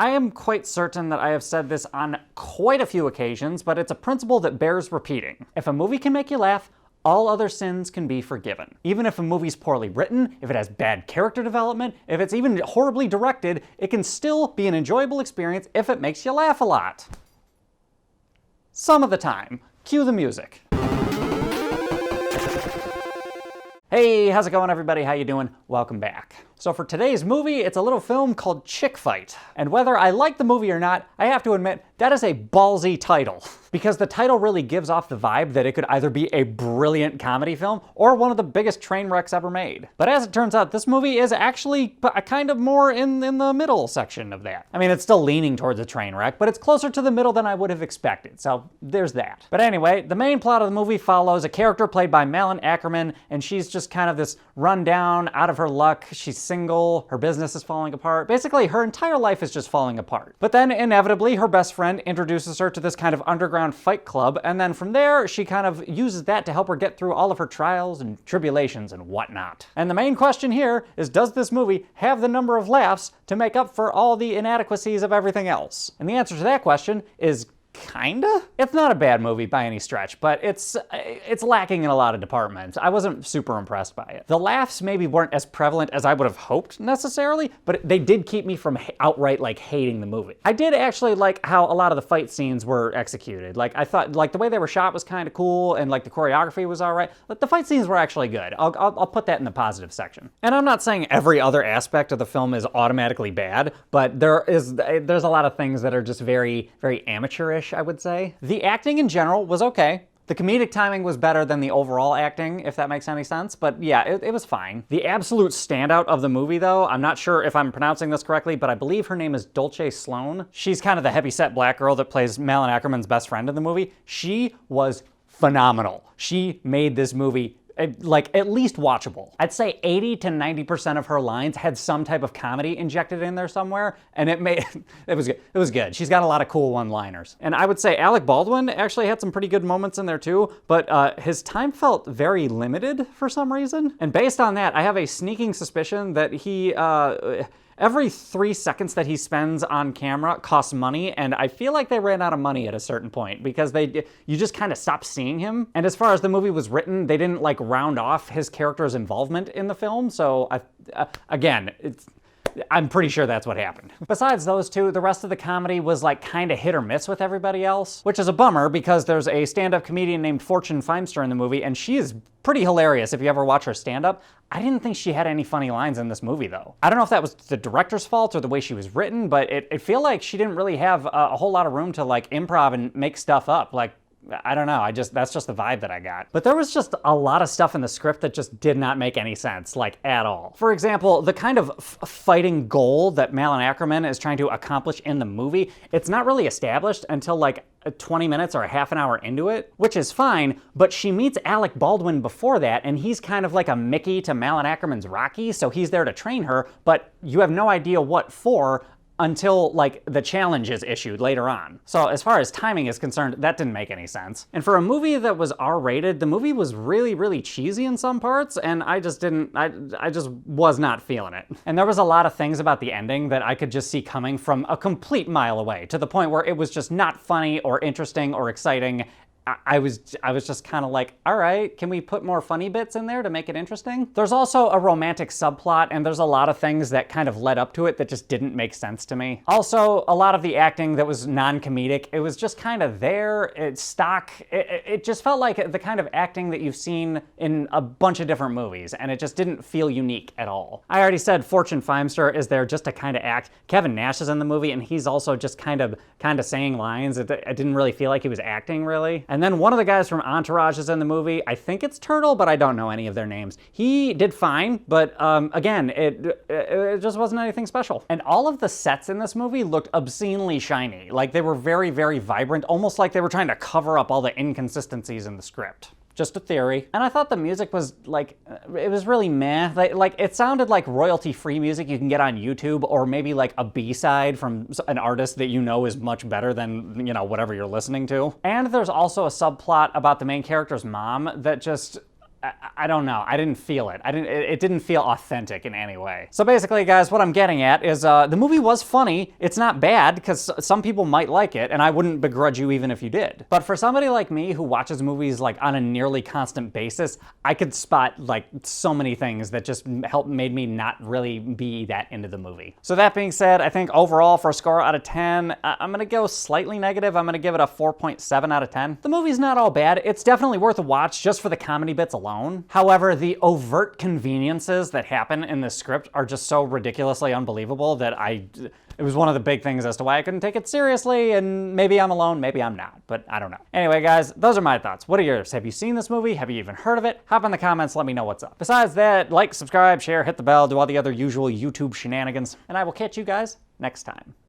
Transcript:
I am quite certain that I have said this on quite a few occasions, but it's a principle that bears repeating. If a movie can make you laugh, all other sins can be forgiven. Even if a movie's poorly written, if it has bad character development, if it's even horribly directed, it can still be an enjoyable experience if it makes you laugh a lot. Some of the time. Cue the music. Hey, how's it going everybody? How you doing? Welcome back. So for today's movie, it's a little film called Chick Fight. And whether I like the movie or not, I have to admit, that is a ballsy title. Because the title really gives off the vibe that it could either be a brilliant comedy film or one of the biggest train wrecks ever made. But as it turns out, this movie is actually kind of more in the middle section of that. I mean, it's still leaning towards a train wreck, but it's closer to the middle than I would have expected, so there's that. But anyway, the main plot of the movie follows a character played by Malin Ackerman, and she's just kind of this rundown, out of her luck. She's single, her business is falling apart. Basically, her entire life is just falling apart. But then, inevitably, her best friend introduces her to this kind of underground fight club, and then from there, she kind of uses that to help her get through all of her trials and tribulations and whatnot. And the main question here is, does this movie have the number of laughs to make up for all the inadequacies of everything else? And the answer to that question is kinda? It's not a bad movie by any stretch, but it's lacking in a lot of departments. I wasn't super impressed by it. The laughs maybe weren't as prevalent as I would have hoped necessarily, but they did keep me from outright like hating the movie. I did actually like how a lot of the fight scenes were executed. Like I thought like the way they were shot was kind of cool and like the choreography was all right. But the fight scenes were actually good. I'll put that in the positive section. And I'm not saying every other aspect of the film is automatically bad, but there's a lot of things that are just very, very amateurish, I would say. The acting in general was okay. The comedic timing was better than the overall acting, if that makes any sense, but yeah, it was fine. The absolute standout of the movie, though, I'm not sure if I'm pronouncing this correctly, but I believe her name is Dulce Sloan. She's kind of the heavyset black girl that plays Malin Ackerman's best friend in the movie. She was phenomenal. She made this movie like at least watchable. I'd say 80 to 90% of her lines had some type of comedy injected in there somewhere, and it was good. It was good. She's got a lot of cool one-liners. And I would say Alec Baldwin actually had some pretty good moments in there too, but his time felt very limited for some reason. And based on that, I have a sneaking suspicion that he every 3 seconds that he spends on camera costs money, and I feel like they ran out of money at a certain point because you just kind of stop seeing him. And as far as the movie was written, they didn't like round off his character's involvement in the film. So again, I'm pretty sure that's what happened. Besides those two, the rest of the comedy was like kind of hit or miss with everybody else, which is a bummer because there's a stand-up comedian named Fortune Feimster in the movie, and she is pretty hilarious if you ever watch her stand-up. I didn't think she had any funny lines in this movie, though. I don't know if that was the director's fault or the way she was written, but it felt like she didn't really have a whole lot of room to like improv and make stuff up. Like, I don't know, that's just the vibe that I got. But there was just a lot of stuff in the script that just did not make any sense, like at all. For example, the kind of fighting goal that Malin Ackerman is trying to accomplish in the movie, it's not really established until like 20 minutes or a half an hour into it, which is fine, but she meets Alec Baldwin before that, and he's kind of like a Mickey to Malin Ackerman's Rocky, so he's there to train her, but you have no idea what for until like the challenge is issued later on. So as far as timing is concerned, that didn't make any sense. And for a movie that was R-rated, the movie was really, really cheesy in some parts, and I just was not feeling it. And there was a lot of things about the ending that I could just see coming from a complete mile away, to the point where it was just not funny or interesting or exciting. I was just kind of like, all right, can we put more funny bits in there to make it interesting? There's also a romantic subplot, and there's a lot of things that kind of led up to it that just didn't make sense to me. Also, a lot of the acting that was non-comedic, it was just kind of there, it's stock. It just felt like the kind of acting that you've seen in a bunch of different movies, and it just didn't feel unique at all. I already said Fortune Feimster is there just to kind of act. Kevin Nash is in the movie, and he's also just kind of saying lines. It didn't really feel like he was acting, really. And then one of the guys from Entourage is in the movie. I think it's Turtle, but I don't know any of their names. He did fine, but again, it just wasn't anything special. And all of the sets in this movie looked obscenely shiny. Like they were very, very vibrant, almost like they were trying to cover up all the inconsistencies in the script. Just a theory. And I thought the music was like, it was really meh. Like it sounded like royalty-free music you can get on YouTube, or maybe like a B-side from an artist that you know is much better than, you know, whatever you're listening to. And there's also a subplot about the main character's mom that just, I don't know. I didn't feel it. It didn't feel authentic in any way. So basically, guys, what I'm getting at is the movie was funny. It's not bad, because some people might like it, and I wouldn't begrudge you even if you did. But for somebody like me who watches movies like on a nearly constant basis, I could spot like so many things that just made me not really be that into the movie. So that being said, I think overall for a score out of 10, I'm gonna go slightly negative. I'm gonna give it a 4.7 out of 10. The movie's not all bad. It's definitely worth a watch just for the comedy bits alone. However, the overt conveniences that happen in this script are just so ridiculously unbelievable that it was one of the big things as to why I couldn't take it seriously, and maybe I'm alone, maybe I'm not, but I don't know. Anyway, guys, those are my thoughts. What are yours? Have you seen this movie? Have you even heard of it? Hop in the comments, let me know what's up. Besides that, like, subscribe, share, hit the bell, do all the other usual YouTube shenanigans, and I will catch you guys next time.